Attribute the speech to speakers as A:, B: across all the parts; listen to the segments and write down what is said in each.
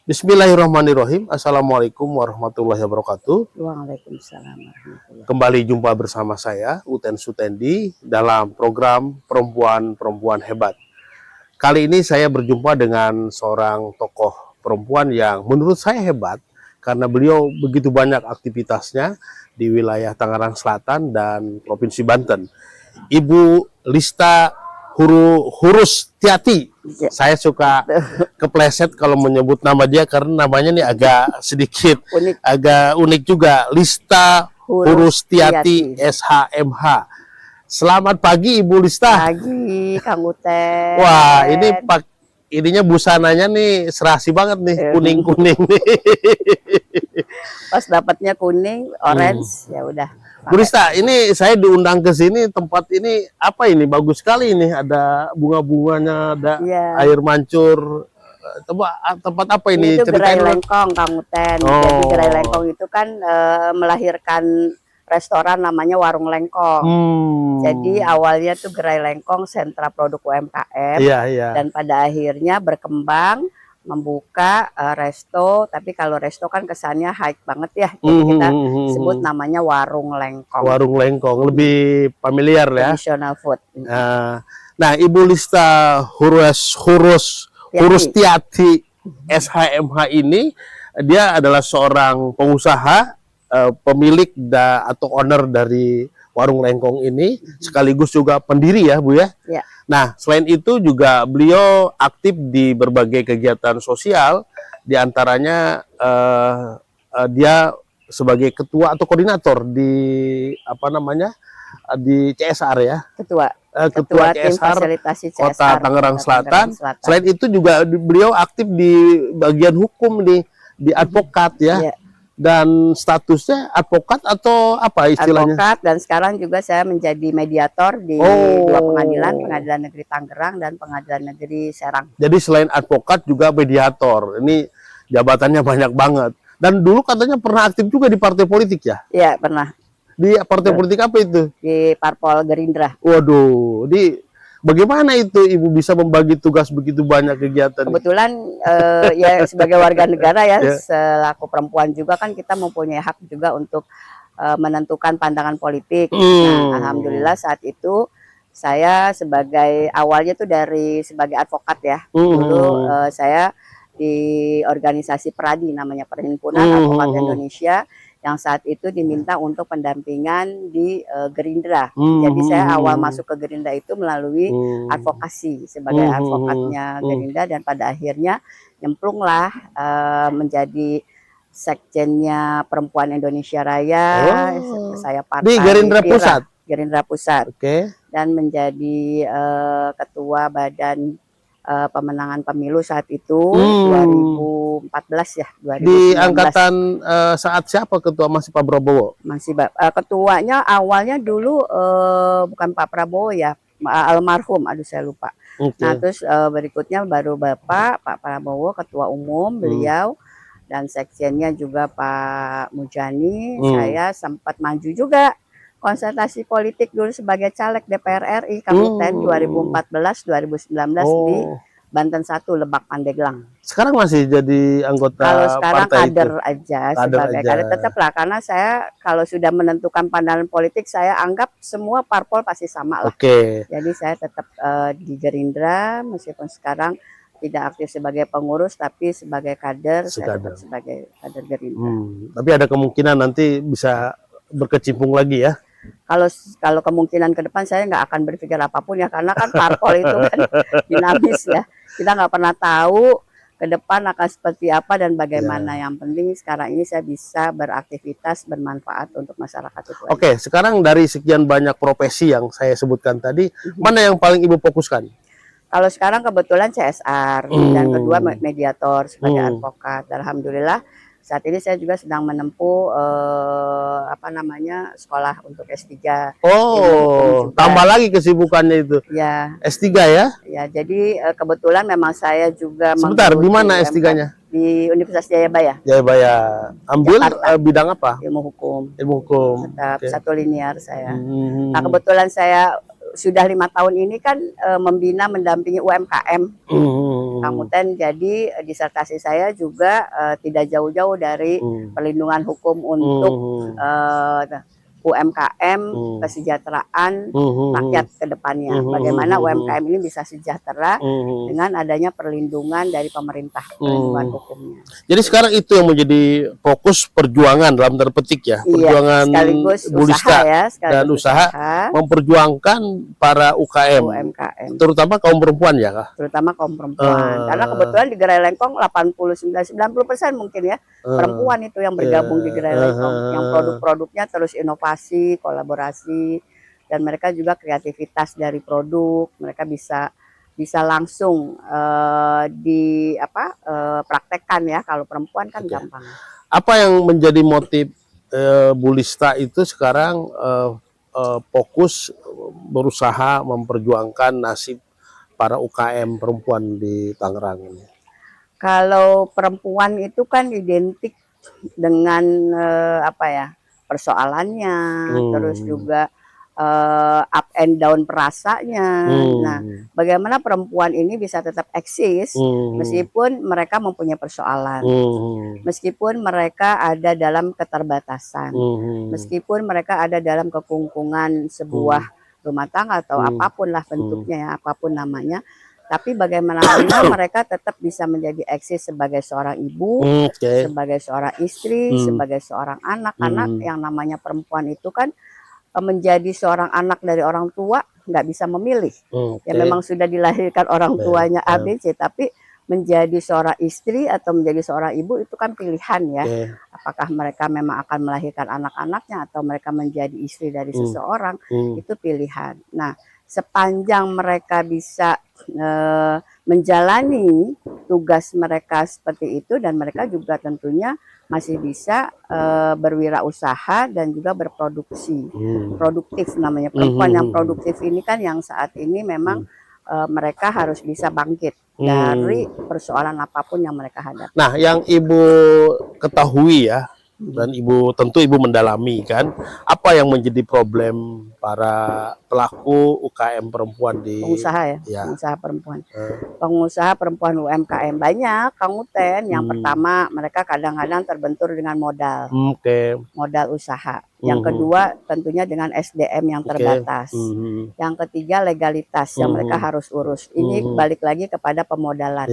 A: Bismillahirrahmanirrahim. Assalamualaikum warahmatullahi wabarakatuh.
B: Waalaikumsalam warahmatullahi.
A: Kembali jumpa bersama saya, Uten Sutendi, dalam program Perempuan-Perempuan Hebat. Kali ini saya berjumpa dengan seorang tokoh perempuan yang menurut saya hebat, karena beliau begitu banyak aktivitasnya di wilayah Tangerang Selatan dan Provinsi Banten. Ibu Lista Hurustiati.
B: Ya.
A: Saya suka kepleset kalau menyebut nama dia karena namanya nih agak sedikit agak unik juga. Lista Hurustiati SHMH. Selamat pagi Ibu Lista.
B: Pagi Kang Uten.
A: Wah, ini ininya busananya nih serasi banget nih, kuning-kuning nih.
B: Pas dapatnya kuning, orange, ya udah.
A: Bu Lista, ini saya diundang ke sini, tempat ini apa ini? Bagus sekali ini, ada bunga-bunganya, ada air mancur. Tempat apa ini?
B: Itu Gerai Lengkong, Kang Uten. Jadi Gerai Lengkong itu kan melahirkan restoran namanya Warung Lengkong. Jadi awalnya tuh Gerai Lengkong sentra produk UMKM. Dan pada akhirnya berkembang membuka resto, tapi kalau resto kan kesannya high banget ya, jadi kita sebut namanya Warung Lengkong.
A: Warung Lengkong, lebih familiar ya.
B: Traditional food.
A: Nah, Ibu Lista Hurustiati SHMH ini, dia adalah seorang pengusaha, pemilik atau owner dari Warung Lengkong ini, sekaligus juga pendiri ya Bu ya. Nah, selain itu juga beliau aktif di berbagai kegiatan sosial, diantaranya dia sebagai ketua atau koordinator di di CSR ya. Ketua CSR Kota Tangerang Selatan. Selain itu juga beliau aktif di bagian hukum nih, di advokat ya. Dan statusnya advokat atau apa istilahnya?
B: Advokat, dan sekarang juga saya menjadi mediator di dua pengadilan, Pengadilan Negeri Tangerang dan Pengadilan Negeri Serang.
A: Jadi selain advokat juga mediator. Ini jabatannya banyak banget. Dan dulu katanya pernah aktif juga di partai politik ya?
B: Iya, pernah.
A: Di partai politik apa itu?
B: Di Parpol Gerindra.
A: Waduh, bagaimana itu Ibu bisa membagi tugas begitu banyak kegiatan?
B: Kebetulan ya sebagai warga negara ya, selaku perempuan juga kan kita mempunyai hak juga untuk menentukan pandangan politik. Nah, alhamdulillah saat itu saya awalnya tuh sebagai advokat ya. Dulu saya di organisasi PERADI, namanya Perhimpunan Advokat Indonesia, yang saat itu diminta untuk pendampingan di Gerindra. Jadi saya awal masuk ke Gerindra itu melalui advokasi sebagai advokatnya Gerindra, dan pada akhirnya nyemplunglah menjadi sekjennya Perempuan Indonesia Raya. Saya partai
A: di Gerindra Pusat.
B: Gerindra Pusat. Dan menjadi ketua Badan Pemenangan Pemilu saat itu 2014 ya, 2019.
A: Di angkatan saat siapa ketua? Masih Pak Prabowo?
B: Masih ketuanya awalnya dulu bukan Pak Prabowo ya, almarhum, aduh saya lupa. Nah, terus berikutnya baru Pak Prabowo ketua umum beliau, dan sekjennya juga Pak Mujani. Saya sempat maju juga konsultasi politik dulu sebagai caleg DPR RI Kabupaten 2014-2019 di Banten 1, Lebak Pandeglang.
A: Sekarang masih jadi anggota
B: kalau sekarang
A: partai
B: kader
A: itu?
B: Aja sebagai kader tetaplah, karena saya kalau sudah menentukan pandangan politik, saya anggap semua parpol pasti sama lah. Jadi saya tetap di Gerindra, meskipun sekarang tidak aktif sebagai pengurus, tapi sebagai kader, saya tetap sebagai kader Gerindra.
A: Tapi ada kemungkinan nanti bisa berkecimpung lagi ya?
B: Kalau kemungkinan ke depan saya nggak akan berpikir apapun ya, karena kan parpol itu kan dinamis ya. Kita nggak pernah tahu ke depan akan seperti apa dan bagaimana. Yang penting sekarang ini saya bisa beraktivitas bermanfaat untuk masyarakat itu.
A: Sekarang dari sekian banyak profesi yang saya sebutkan tadi, mana yang paling Ibu fokuskan?
B: Kalau sekarang kebetulan CSR, dan kedua mediator sebagai advokat. Alhamdulillah saat ini saya juga sedang menempuh sekolah untuk S3.
A: Tambah lagi kesibukannya itu.
B: Ya.
A: S3 ya?
B: Ya, jadi kebetulan memang saya juga
A: sebentar, di mana S3-nya?
B: Di Universitas Jayabaya.
A: Jayabaya. Ambil bidang apa?
B: Ilmu hukum.
A: Ilmu hukum.
B: Tetap satu linear saya. Nah, kebetulan saya sudah 5 tahun ini kan membina mendampingi UMKM. Kang Uten, jadi disertasi saya juga tidak jauh-jauh dari perlindungan hukum untuk UMKM, kesejahteraan rakyat ke depannya. Bagaimana UMKM ini bisa sejahtera dengan adanya perlindungan dari pemerintah, perlindungan hukumnya.
A: Jadi sekarang itu yang menjadi fokus perjuangan dalam tanda petik ya, perjuangan
B: sekaligus
A: Bu Lista
B: usaha ya,
A: dan usaha memperjuangkan para UKM, terutama kaum perempuan ya Kak?
B: Terutama kaum perempuan. Karena kebetulan di Gerai Lengkong 89-90% mungkin ya perempuan itu yang bergabung di Gerai Lengkong, yang produk-produknya terus inovasi, kolaborasi, dan mereka juga kreativitas dari produk, mereka bisa langsung praktekkan ya. Kalau perempuan kan gampang.
A: Apa yang menjadi motif Bu Lista itu sekarang fokus berusaha memperjuangkan nasib para UKM perempuan di Tangerang ini?
B: Kalau perempuan itu kan identik dengan persoalannya, terus juga up and down perasanya. Nah, bagaimana perempuan ini bisa tetap eksis meskipun mereka mempunyai persoalan, meskipun mereka ada dalam keterbatasan, meskipun mereka ada dalam kekungkungan sebuah rumah tangga atau apapun lah bentuknya ya, apapun namanya. Tapi bagaimana mereka tetap bisa menjadi eksis sebagai seorang ibu, sebagai seorang istri, sebagai seorang anak. Karena yang namanya perempuan itu kan menjadi seorang anak dari orang tua nggak bisa memilih. Ya memang sudah dilahirkan orang tuanya ABC, tapi menjadi seorang istri atau menjadi seorang ibu itu kan pilihan ya. Apakah mereka memang akan melahirkan anak-anaknya atau mereka menjadi istri dari seseorang, itu pilihan. Nah, sepanjang mereka bisa menjalani tugas mereka seperti itu, dan mereka juga tentunya masih bisa berwirausaha dan juga berproduksi, produktif namanya. Perempuan yang produktif ini kan yang saat ini memang mereka harus bisa bangkit dari persoalan apapun yang mereka hadapi.
A: Nah, yang Ibu ketahui ya, dan tentu Ibu mendalami kan, apa yang menjadi problem para pelaku UKM perempuan di
B: pengusaha pengusaha perempuan. Pengusaha perempuan UMKM banyak, Kang Uten. Yang pertama, mereka kadang-kadang terbentur dengan modal. Modal usaha. Yang kedua, tentunya dengan SDM yang terbatas. Yang ketiga, legalitas yang mereka harus urus. Ini balik lagi kepada pemodalan.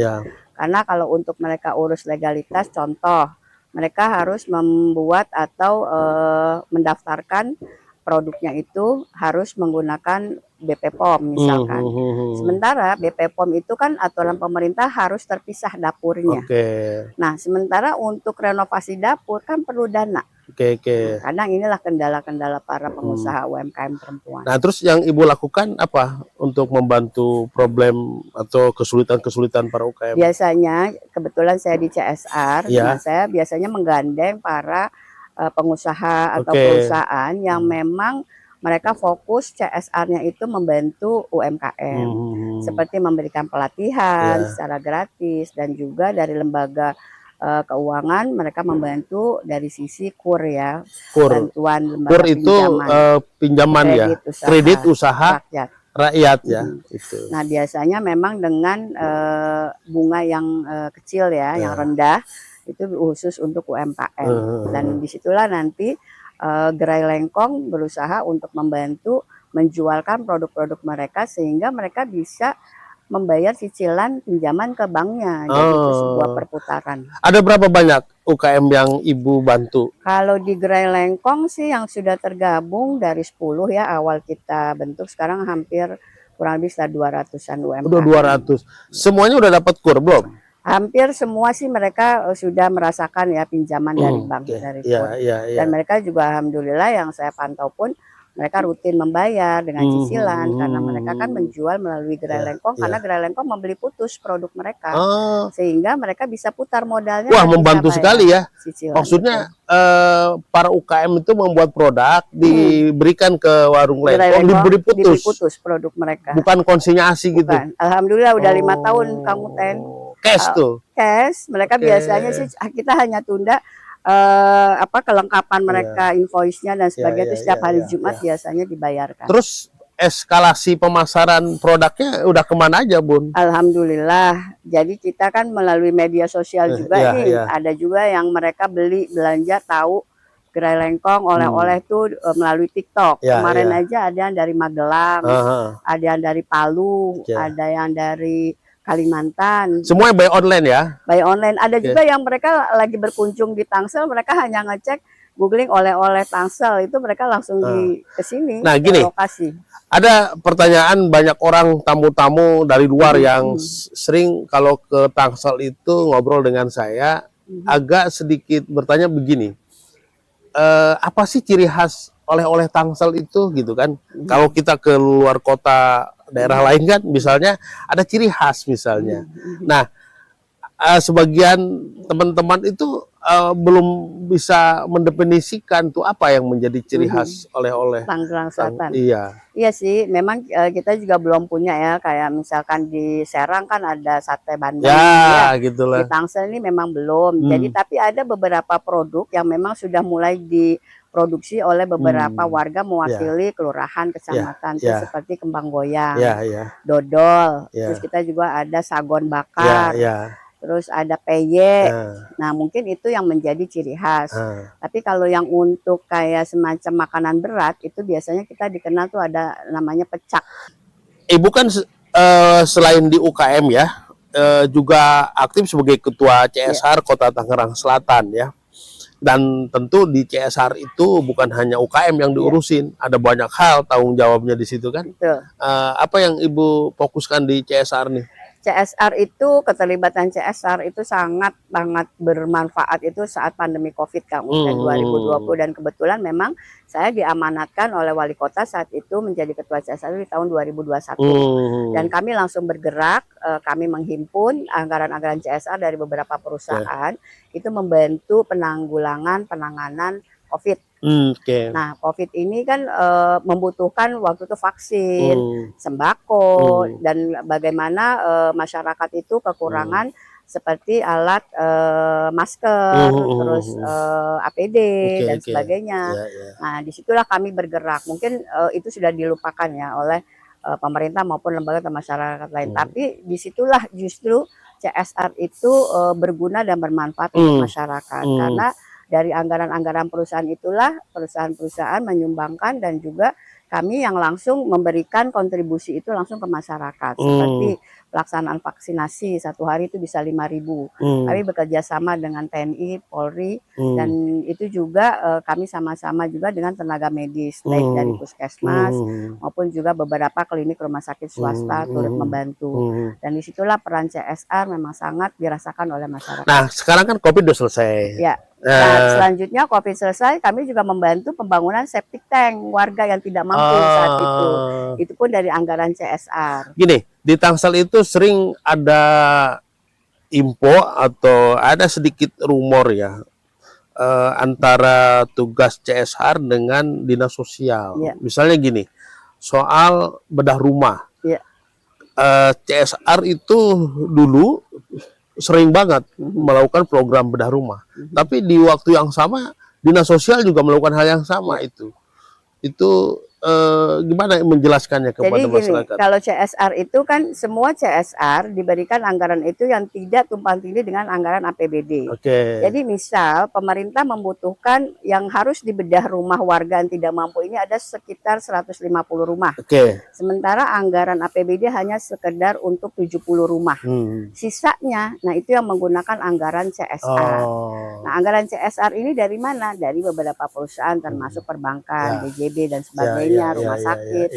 B: Karena kalau untuk mereka urus legalitas, contoh, mereka harus membuat atau mendaftarkan produknya itu harus menggunakan BP POM misalkan. Sementara BP POM itu kan aturan pemerintah harus terpisah dapurnya. Nah, sementara untuk renovasi dapur kan perlu dana. Kadang inilah kendala-kendala para pengusaha UMKM perempuan.
A: Nah, terus yang Ibu lakukan apa untuk membantu problem atau kesulitan-kesulitan para UKM?
B: Biasanya, kebetulan saya di CSR, nah saya biasanya menggandeng para pengusaha atau perusahaan yang memang mereka fokus CSR-nya itu membantu UMKM, seperti memberikan pelatihan secara gratis, dan juga dari lembaga keuangan mereka membantu dari sisi KUR ya, bantuan lembaga
A: KUR itu pinjaman kredit usaha rakyat ya.
B: Nah, biasanya memang dengan bunga yang kecil ya, yang rendah, itu khusus untuk UMKM. Dan disitulah nanti Gerai Lengkong berusaha untuk membantu menjualkan produk-produk mereka sehingga mereka bisa membayar cicilan pinjaman ke banknya. Jadi itu sebuah perputaran.
A: Ada berapa banyak UKM yang Ibu bantu?
B: Kalau di Gerai Lengkong sih yang sudah tergabung dari 10 ya awal kita bentuk, sekarang hampir kurang lebih 200-an UMKM.
A: Udah 200. Semuanya udah dapat KUR belum?
B: Hampir semua sih mereka sudah merasakan ya pinjaman dari bank, dari KUR. Dan mereka juga alhamdulillah yang saya pantau pun mereka rutin membayar dengan cicilan karena mereka kan menjual melalui Gerai Lengkong, karena Gerai Lengkong membeli putus produk mereka sehingga mereka bisa putar modalnya.
A: Wah, membantu sekali ya. Maksudnya para UKM itu membuat produk diberikan ke warung Lengkong, diberi putus
B: produk mereka.
A: Bukan konsinyasi gitu.
B: Alhamdulillah udah 5 tahun Kang Uten.
A: Cash tuh.
B: Cash, mereka biasanya sih kita hanya tunda kelengkapan mereka, invoice-nya dan sebagainya, itu setiap hari Jumat biasanya dibayarkan.
A: Terus eskalasi pemasaran produknya udah kemana aja, Bun?
B: Alhamdulillah. Jadi kita kan melalui media sosial juga
A: Iya,
B: nih.
A: iya.
B: Ada juga yang mereka beli belanja tahu gerai lengkong oleh-oleh tuh melalui TikTok.
A: Ya,
B: Kemarin
A: ya.
B: aja ada yang dari Magelang,
A: Aha.
B: ada yang dari Palu,
A: Oke.
B: ada yang dari Kalimantan.
A: Semua by online ya?
B: By online. Ada
A: Oke.
B: juga yang mereka lagi berkunjung di Tangsel, mereka hanya ngecek googling oleh-oleh Tangsel, itu mereka langsung di kesini
A: Nah,
B: ke
A: gini,
B: lokasi.
A: ada pertanyaan banyak orang tamu-tamu dari luar yang sering kalau ke Tangsel itu ngobrol dengan saya, agak sedikit bertanya begini, apa sih ciri khas oleh-oleh Tangsel itu gitu kan? Kalau kita ke luar kota daerah lain kan, misalnya ada ciri khas misalnya. Nah, sebagian teman-teman itu belum bisa mendefinisikan tuh apa yang menjadi ciri khas oleh-oleh
B: Tangerang Selatan.
A: Iya.
B: Iya sih, memang kita juga belum punya ya, kayak misalkan di Serang kan ada sate bandeng,
A: Ya,
B: ya. Di
A: gitulah.
B: Tangsel ini memang belum. Jadi tapi ada beberapa produk yang memang sudah mulai diproduksi oleh beberapa warga mewakili kelurahan, kecamatan, tuh
A: ya,
B: seperti kembang goyang,
A: ya, ya,
B: dodol,
A: ya,
B: terus kita juga ada sagon
A: ya,
B: bakar,
A: ya.
B: terus ada peye.
A: Nah,
B: Nah, mungkin itu yang menjadi ciri khas.
A: nah.
B: Tapi kalau yang untuk kayak semacam makanan berat, itu biasanya kita dikenal tuh ada namanya pecak.
A: Ibu kan selain di UKM ya, juga aktif sebagai Ketua CSR Kota Tangerang Selatan ya. Dan tentu di CSR itu bukan hanya UKM yang diurusin, ada banyak hal tanggung jawabnya di situ kan.
B: Betul.
A: Apa yang Ibu fokuskan di CSR nih?
B: CSR itu, keterlibatan CSR itu sangat bermanfaat itu saat pandemi COVID Kang, 2020, dan kebetulan memang saya diamanatkan oleh wali kota saat itu menjadi ketua CSR di tahun 2021. Dan kami langsung bergerak, kami menghimpun anggaran-anggaran CSR dari beberapa perusahaan, itu membantu penanganan COVID. Nah, COVID ini kan membutuhkan waktu itu vaksin, sembako, dan bagaimana masyarakat itu kekurangan seperti alat masker, terus APD dan sebagainya. Nah, disitulah kami bergerak. Mungkin itu sudah dilupakan ya oleh pemerintah maupun lembaga atau masyarakat lain. Tapi disitulah justru CSR itu berguna dan bermanfaat untuk masyarakat, karena dari anggaran-anggaran perusahaan itulah perusahaan-perusahaan menyumbangkan dan juga kami yang langsung memberikan kontribusi itu langsung ke masyarakat. Seperti pelaksanaan vaksinasi, satu hari itu bisa 5.000. Kami bekerja sama dengan TNI, Polri, dan itu juga kami sama-sama juga dengan tenaga medis, baik dari puskesmas maupun juga beberapa klinik rumah sakit swasta turut membantu. Dan disitulah peran CSR memang sangat dirasakan oleh masyarakat.
A: Nah, sekarang kan COVID udah selesai.
B: Ya. Nah, selanjutnya COVID selesai, kami juga membantu pembangunan septic tank warga yang tidak mampu saat itu. Itu pun dari anggaran CSR.
A: Gini, di Tangsel itu sering ada info atau ada sedikit rumor ya, antara tugas CSR dengan dinas sosial. Misalnya gini, soal bedah rumah. CSR itu dulu sering banget melakukan program bedah rumah. Tapi di waktu yang sama, dinas sosial juga melakukan hal yang sama itu. Itu gimana menjelaskannya kepada masyarakat?
B: Kalau CSR itu kan semua CSR diberikan anggaran itu yang tidak tumpang tindih dengan anggaran APBD. Jadi misal pemerintah membutuhkan yang harus dibedah rumah warga yang tidak mampu ini ada sekitar 150 rumah. Sementara anggaran APBD hanya sekedar untuk 70 rumah. Sisanya, nah itu yang menggunakan anggaran CSR. Nah, anggaran CSR ini dari mana? Dari beberapa perusahaan termasuk perbankan, BJB dan sebagainya, rumah sakit,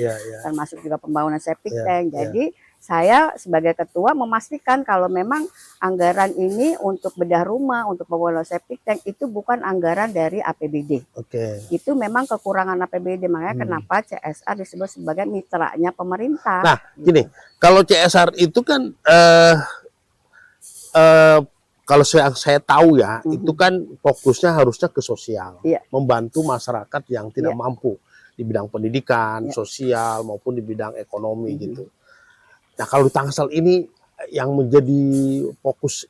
B: termasuk juga pembangunan septic tank. Jadi saya sebagai ketua memastikan kalau memang anggaran ini untuk bedah rumah, untuk pembangunan septic tank itu bukan anggaran dari APBD. Itu memang kekurangan APBD, makanya kenapa CSR disebut sebagai mitranya pemerintah.
A: Nah, gini, kalau CSR itu kan kalau saya tahu ya, itu kan fokusnya harusnya ke sosial, membantu masyarakat yang tidak mampu di bidang pendidikan, sosial maupun di bidang ekonomi gitu. Nah, kalau di Tangsel ini yang menjadi fokus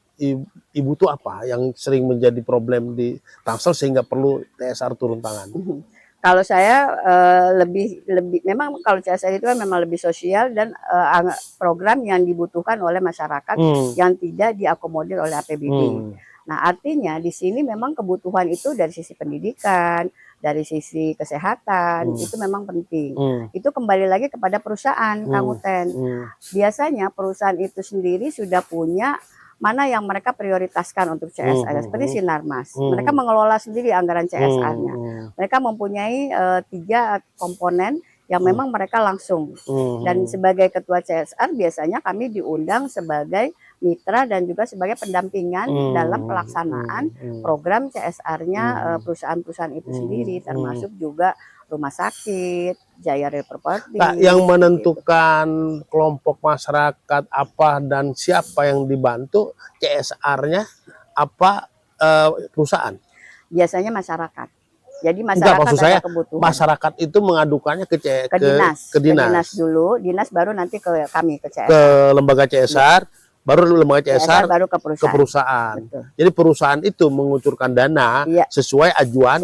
A: Ibu tuh apa? Yang sering menjadi problem di Tangsel sehingga perlu CSR turun tangan?
B: Kalau saya lebih memang kalau CSR itu kan memang lebih sosial dan program yang dibutuhkan oleh masyarakat yang tidak diakomodir oleh APBD. Nah, artinya di sini memang kebutuhan itu dari sisi pendidikan, dari sisi kesehatan itu memang penting. Itu kembali lagi kepada perusahaan, Kang Uten. Biasanya perusahaan itu sendiri sudah punya mana yang mereka prioritaskan untuk CSR, seperti Sinarmas. Mereka mengelola sendiri anggaran CSR-nya. Mereka mempunyai 3 komponen yang memang mereka langsung. Dan sebagai ketua CSR biasanya kami diundang sebagai mitra dan juga sebagai pendampingan dalam pelaksanaan program CSR-nya perusahaan-perusahaan itu sendiri, termasuk juga rumah sakit, Jaya Real Property.
A: Nah, yang menentukan kelompok masyarakat apa dan siapa yang dibantu CSR-nya apa perusahaan?
B: Biasanya masyarakat. Jadi
A: Enggak,
B: masyarakat
A: maksud saya,
B: ada kebutuhan.
A: masyarakat itu mengadukannya ke
B: dinas.
A: ke dinas.
B: Ke dinas dulu, dinas baru nanti ke kami, ke CSR.
A: Ke lembaga CSR, baru lembaga CSR
B: baru ke
A: perusahaan.
B: Betul.
A: Jadi perusahaan itu mengucurkan dana sesuai ajuan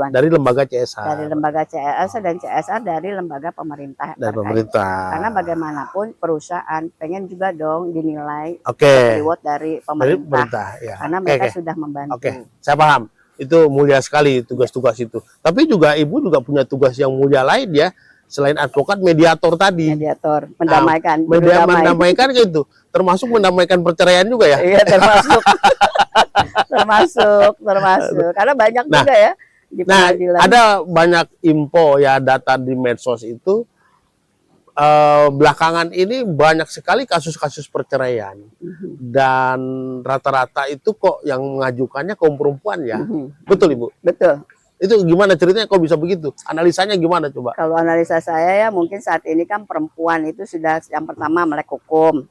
A: dari lembaga CSR.
B: Dari lembaga CSR dan CSR dari lembaga pemerintah.
A: Dari pemerintah.
B: Karena bagaimanapun perusahaan pengen juga dong dinilai reward dari
A: pemerintah. Ya.
B: Karena mereka sudah membantu.
A: Saya paham. Itu mulia sekali tugas-tugas itu. Tapi juga Ibu juga punya tugas yang mulia lain ya. Selain advokat, mediator tadi.
B: Mediator, mendamaikan.
A: Mendamaikan gitu. Termasuk mendamaikan perceraian juga ya?
B: Iya, termasuk. termasuk. Karena banyak juga ya di pengadilan.
A: Ada banyak info ya, data di medsos itu. Belakangan ini banyak sekali kasus-kasus perceraian. Dan rata-rata itu kok yang mengajukannya kaum perempuan ya? Betul, Ibu?
B: Betul.
A: Itu gimana ceritanya kok bisa begitu? Analisanya gimana coba?
B: Kalau analisa saya ya mungkin saat ini kan perempuan itu sudah yang pertama melek hukum.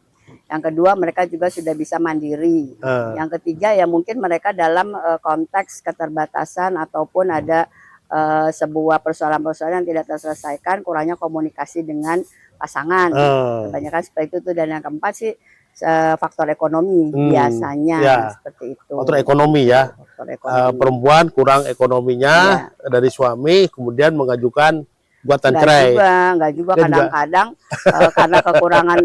B: Yang kedua mereka juga sudah bisa mandiri. Yang ketiga ya mungkin mereka dalam konteks keterbatasan ataupun ada sebuah persoalan-persoalan yang tidak terselesaikan, kurangnya komunikasi dengan pasangan. Kebanyakan seperti itu tuh. Dan yang keempat sih faktor ekonomi biasanya seperti itu.
A: Faktor ekonomi ya. Perempuan kurang ekonominya dari suami, kemudian mengajukan gugatan cerai.
B: Enggak juga kadang-kadang karena kekurangan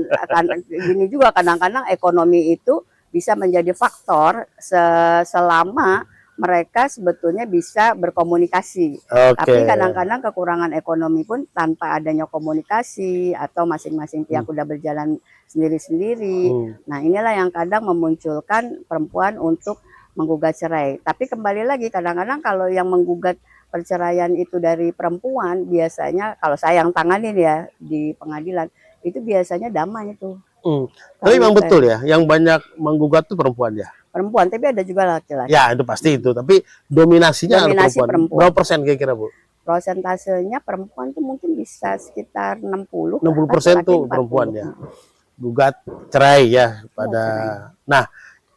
B: gini juga kadang-kadang ekonomi itu bisa menjadi faktor selama mereka sebetulnya bisa berkomunikasi. Tapi kadang-kadang kekurangan ekonomi pun tanpa adanya komunikasi atau masing-masing pihak udah berjalan sendiri-sendiri. Nah, inilah yang kadang memunculkan perempuan untuk menggugat cerai. Tapi kembali lagi kadang-kadang kalau yang menggugat perceraian itu dari perempuan, biasanya kalau saya yang tanganin ya di pengadilan, itu biasanya damai itu.
A: Tapi memang betul ya, yang banyak menggugat itu perempuan ya?
B: Perempuan, tapi ada juga laki-laki.
A: Ya, itu pasti itu. Tapi dominasinya perempuan. Berapa persen kira-kira, Bu?
B: Prosentasenya perempuan itu mungkin bisa sekitar 60%.
A: 60% tuh perempuan ya. Gugat cerai ya pada. Nah,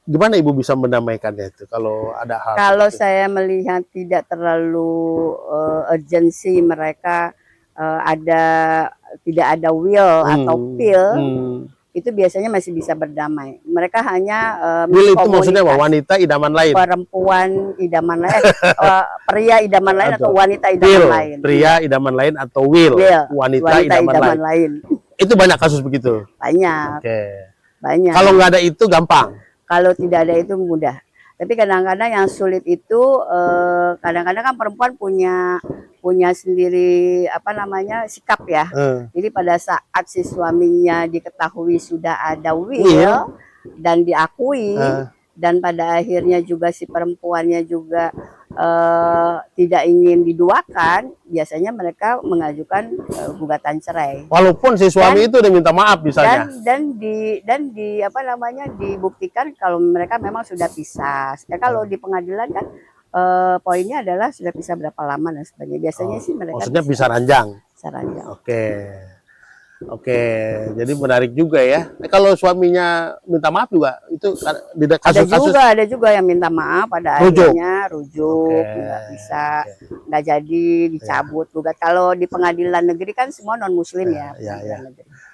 A: gimana Ibu bisa mendamaikannya itu kalau ada hal?
B: Kalau saya melihat tidak terlalu urgensi mereka tidak ada will atau feel, itu biasanya masih bisa berdamai. Mereka hanya
A: will itu maksudnya apa? Wanita idaman lain.
B: Perempuan idaman lain, pria idaman lain atau wanita idaman lain.
A: Pria idaman lain atau wanita idaman lain. Itu banyak kasus begitu.
B: Banyak. Banyak.
A: Kalau nggak ada itu gampang.
B: Kalau tidak ada itu mudah. Tapi kadang-kadang yang sulit itu kadang-kadang kan perempuan punya sendiri sikap ya. Jadi pada saat si suaminya diketahui sudah ada will dan diakui dan pada akhirnya juga si perempuannya juga tidak ingin diduakan, biasanya mereka mengajukan gugatan cerai.
A: Walaupun si suami itu udah minta maaf misalnya.
B: Dan dibuktikan kalau mereka memang sudah pisah. Kalau di pengadilan kan poinnya adalah sudah pisah berapa lama dan sebagainya. Biasanya sih mereka
A: maksudnya bisa ranjang.
B: Bisa ranjang.
A: Oke, jadi menarik juga ya. Kalau suaminya minta maaf juga itu kasus-kasus
B: ada juga yang minta maaf pada akhirnya rujuk, nggak bisa, nggak jadi dicabut gugat. Kalau di pengadilan negeri kan semua non muslim ya.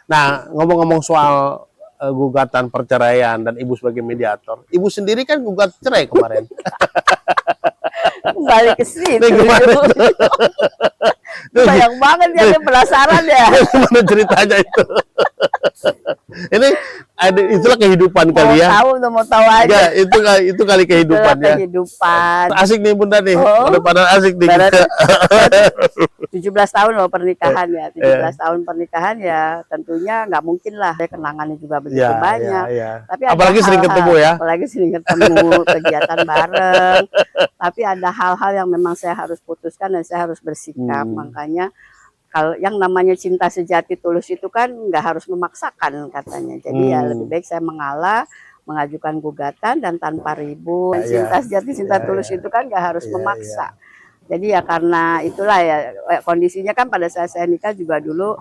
A: Nah, ngomong-ngomong soal gugatan perceraian dan Ibu sebagai mediator, Ibu sendiri kan gugat cerai kemarin.
B: Kembali ke situ.
A: Ini gimana?
B: Sayang banget ya, dia penasaran ya.
A: Gimana ceritanya itu? Ini itulah kehidupan kali ya.
B: Mau tahu aja.
A: Ya, itu kali kehidupan
B: Itulah
A: ya.
B: kehidupan.
A: Asik nih Bunda nih.
B: Oh.
A: Pada asik nih.
B: Barat-
A: kita.
B: 17 tahun loh pernikahan ya. 17 tahun pernikahan ya, tentunya nggak mungkin lah. Kenangannya juga begitu
A: Ya,
B: banyak.
A: ya.
B: Tapi ada
A: Apalagi sering
B: hal-hal-
A: ketemu ya.
B: Apalagi sering ketemu, kegiatan bareng. Tapi ada hal-hal yang memang saya harus putuskan dan saya harus bersikap. Makanya kalau yang namanya cinta sejati tulus itu kan nggak harus memaksakan katanya. Jadi ya lebih baik saya mengalah, mengajukan gugatan dan tanpa ribut. Cinta sejati, cinta tulus itu kan nggak harus memaksa. Jadi ya karena itulah ya kondisinya kan pada saat saya nikah juga dulu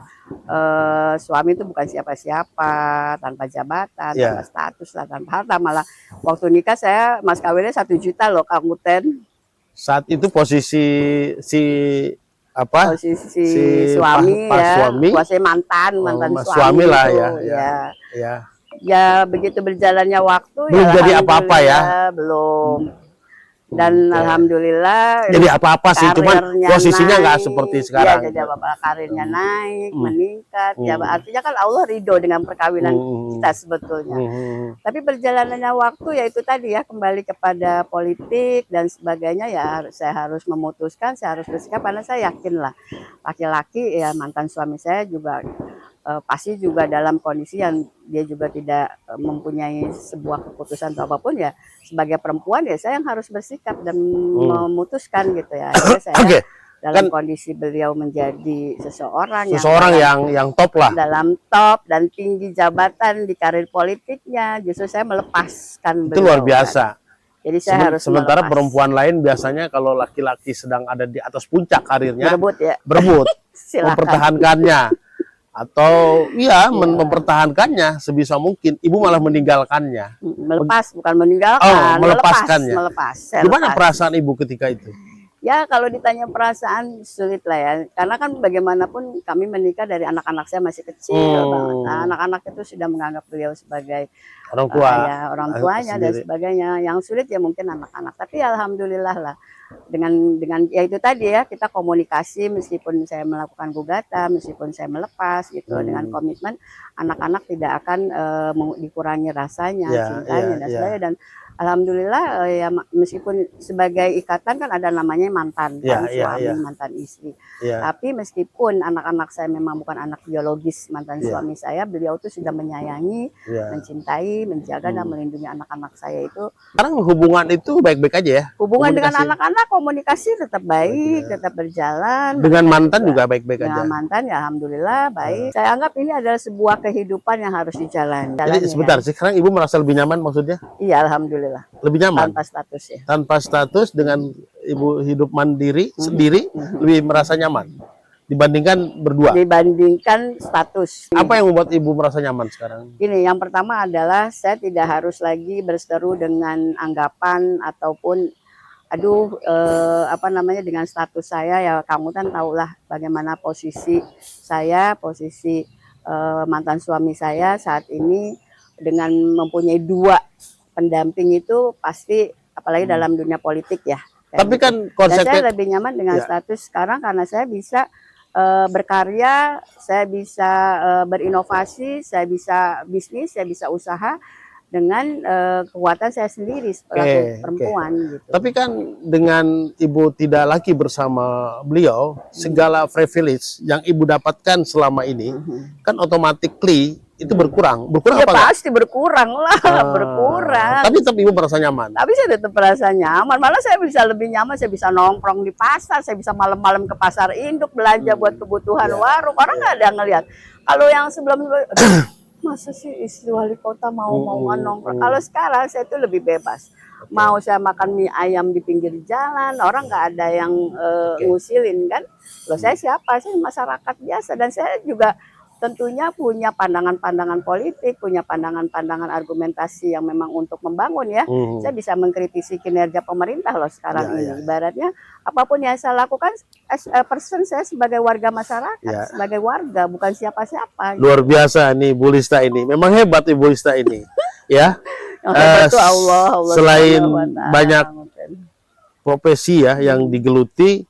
B: suami itu bukan siapa-siapa, tanpa jabatan, tanpa status lah, tanpa harta. Malah waktu nikah saya mas kawinnya 1 juta loh Kang Uten.
A: Saat itu posisi
B: Posisi suami
A: suami,
B: kuasai mantan
A: suami lah
B: ya.
A: Ya.
B: Ya begitu berjalannya waktu
A: Belum
B: ya
A: jadi apa-apa ya.
B: Belum. Dan alhamdulillah
A: Jadi apa-apa sih, cuman posisinya nggak seperti sekarang.
B: Iya, jadi apa-apa, karirnya naik, meningkat. Ya artinya kan Allah ridho dengan perkawinan kita sebetulnya. Tapi perjalanannya waktu ya itu tadi ya, kembali kepada politik dan sebagainya ya saya harus memutuskan, saya harus bersikap karena saya yakin lah laki-laki ya mantan suami saya juga pasti juga dalam kondisi yang dia juga tidak mempunyai sebuah keputusan atau apapun ya sebagai perempuan ya saya yang harus bersikap dan memutuskan gitu ya. Akhirnya saya dalam kondisi beliau menjadi seseorang
A: yang top lah,
B: dalam top dan tinggi jabatan di karir politiknya, justru saya melepaskan
A: itu luar biasa.
B: Jadi saya harus
A: sementara
B: melepas.
A: Perempuan lain biasanya kalau laki-laki sedang ada di atas puncak karirnya
B: berebut
A: mempertahankannya atau mempertahankannya sebisa mungkin. Ibu malah meninggalkannya,
B: bukan meninggalkan,
A: melepaskannya. Gimana
B: Melepas.
A: perasaan ibu ketika itu?
B: Ya kalau ditanya perasaan sulit lah ya, karena kan bagaimanapun kami menikah dari anak-anak saya masih kecil banget. Nah, anak-anak itu sudah menganggap beliau sebagai
A: orang tua,
B: orang tuanya dan sebagainya. Yang sulit ya mungkin anak-anak. Tapi alhamdulillah lah dengan ya itu tadi ya, kita komunikasi meskipun saya melakukan gugatan, meskipun saya melepas gitu dengan komitmen anak-anak tidak akan dikurangi rasanya, cintanya dan sebagainya. Dan alhamdulillah ya meskipun sebagai ikatan kan ada namanya mantan suami, mantan istri. Tapi meskipun anak-anak saya memang bukan anak biologis mantan suami saya, beliau tuh sudah menyayangi, mencintai, menjaga dan melindungi anak-anak saya itu.
A: Sekarang hubungan itu baik-baik aja ya?
B: Hubungan dengan anak-anak komunikasi tetap baik, tetap berjalan.
A: Dengan mantan juga baik-baik aja?
B: Dengan mantan ya alhamdulillah baik. Saya anggap ini adalah sebuah kehidupan yang harus dijalani.
A: Jadi sebentar, sekarang ibu merasa lebih nyaman maksudnya?
B: Iya alhamdulillah.
A: Lebih nyaman?
B: Tanpa status ya.
A: Tanpa status dengan ibu hidup mandiri sendiri lebih merasa nyaman dibandingkan berdua?
B: Dibandingkan status.
A: Apa yang membuat ibu merasa nyaman sekarang?
B: Ini yang pertama adalah saya tidak harus lagi berseteru dengan anggapan ataupun dengan status saya ya. Kamu kan tahulah bagaimana posisi saya, posisi mantan suami saya saat ini dengan mempunyai 2 pendamping itu pasti apalagi dalam dunia politik ya.
A: Tapi kan konsepnya
B: dan saya lebih nyaman dengan status sekarang karena saya bisa berkarya, saya bisa berinovasi, saya bisa bisnis, saya bisa usaha dengan kekuatan saya sendiri sebagai perempuan gitu.
A: Tapi kan dengan ibu tidak lagi bersama beliau, segala privilege yang ibu dapatkan selama ini kan automatically itu berkurang
B: Ya
A: apa
B: pasti berkurang lah, berkurang.
A: Tapi tetap ibu merasa nyaman.
B: Tapi saya tetap merasa nyaman, malah saya bisa lebih nyaman, saya bisa nongkrong di pasar, saya bisa malam-malam ke pasar induk belanja buat kebutuhan warung. Orang nggak ada yang ngelihat. Kalau yang sebelum masa sih istri wali kota mau nongkrong. Kalau sekarang saya itu lebih bebas. Mau saya makan mie ayam di pinggir jalan, orang nggak ada yang ngusilin kan. Loh saya siapa? Saya masyarakat biasa dan saya juga tentunya punya pandangan-pandangan politik, punya pandangan-pandangan argumentasi yang memang untuk membangun ya. Saya bisa mengkritisi kinerja pemerintah loh sekarang ini. Ibaratnya apapun yang saya lakukan, person saya sebagai warga masyarakat, sebagai warga, bukan siapa-siapa.
A: Luar biasa nih Bu Lista ini. Memang hebat Ibu Lista ini. Ya.
B: Yang hebat itu Allah
A: selain banyak profesi ya yang digeluti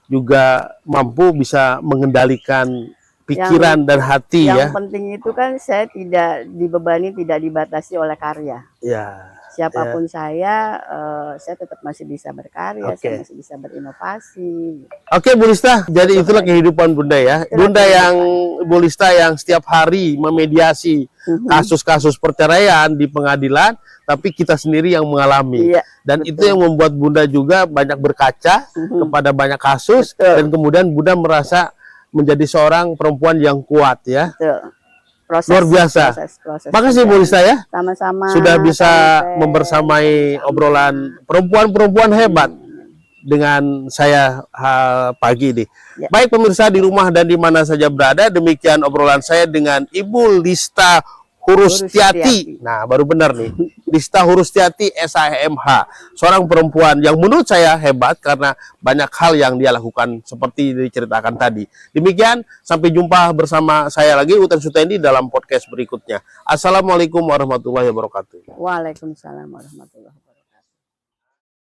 A: juga mampu bisa mengendalikan pikiran dan hati
B: Yang
A: ya.
B: penting itu kan saya tidak dibebani, tidak dibatasi oleh karya.
A: Ya.
B: Siapapun saya tetap masih bisa berkarya,
A: Oke.
B: saya masih bisa berinovasi.
A: Oke Bu Lista, jadi itulah kehidupan Bunda ya. Bunda yang Bu Lista yang setiap hari memediasi kasus-kasus perceraian di pengadilan, tapi kita sendiri yang mengalami.
B: Iya,
A: Dan itu yang membuat Bunda juga banyak berkaca kepada banyak kasus, dan kemudian Bunda merasa menjadi seorang perempuan yang kuat ya.
B: Betul. Proses,
A: Luar biasa.
B: Proses
A: Makasih Bu Lista ya.
B: Sama-sama.
A: Sudah bisa membersamai obrolan perempuan-perempuan hebat dengan saya pagi ini.
B: Ya.
A: Baik pemirsa di rumah dan di mana saja berada, demikian obrolan saya dengan Ibu Lista Hurustiati. Nah, baru benar nih. Lista Hurustiati SHMH. Seorang perempuan yang menurut saya hebat karena banyak hal yang dia lakukan seperti diceritakan tadi. Demikian, sampai jumpa bersama saya lagi Utan Sutendi dalam podcast berikutnya. Assalamualaikum warahmatullahi wabarakatuh.
B: Waalaikumsalam warahmatullahi wabarakatuh.